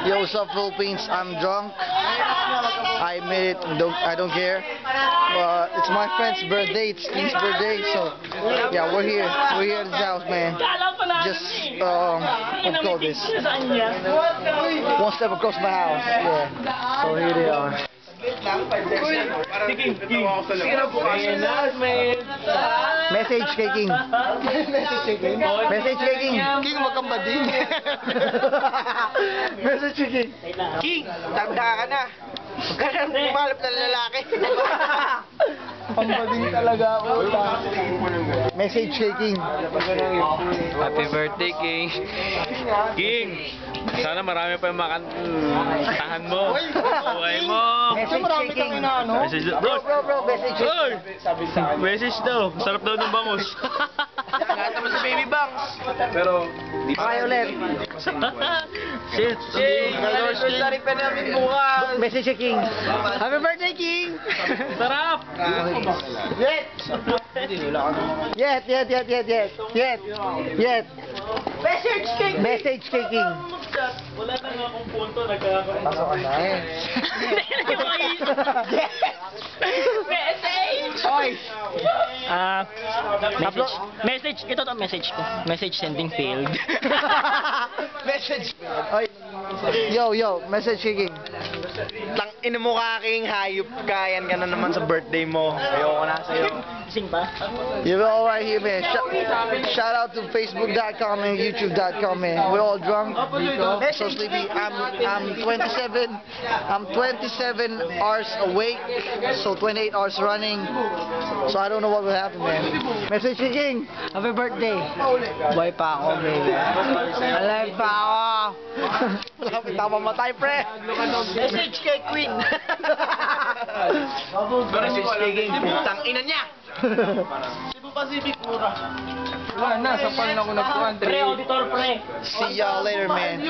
Yo, what's up, Philippines? I'm drunk. I admit it. I don't care. But it's my friend's birthday. It's Steve's birthday. So yeah, we're here. We're here at his house, man. Just what do you call this? One step across my house. Yeah. So here they are. Message kay King. Message kay King. King, wag kang bading. Message kay King. King, tanda ka na. Huwag ka nang pumalap na lalaki. Pambading talaga ako. Message kay King. Happy birthday, King. King, sana marami pa yung makantahan mo. Buhay mo. Message kay King. Message, bro. Bro, message kay King. Message daw. Sarap daw ng bangus. Nakata mo sa baby bangs. Pero, Okay ulit. shit. Anniversary pa namin bukas. Message kay King. Happy birthday, King! Sarap. Yet. Message kay King. Wala na nga akong punto. Nagkakaroon. Pasok ka na eh. Message! Oy! Message, ito to message ko. Message sending failed. Message. Oy. Yo, message kay King. Tang ina mo ka, King, hayop ka. Yan ka na naman sa birthday mo. Ayoko na sa'yo. Sing ba? You're all right here, man. Shout out to Facebook.com and YouTube.com, man. We're all drunk, so sleepy. I'm 27. I'm 27 hours awake, so 28 hours running. So I don't know what will happen, man. Message kay King. Happy birthday. Buhay pa ako, baby. Alive pa ako. Malapit na mamatay, pre. Message kay Queen. Message kay King. Tang ina niya. Cebu Pacific mura. Wala na, sa pan ako nagkuhan. Pre, auditor pre. See y'all later, man.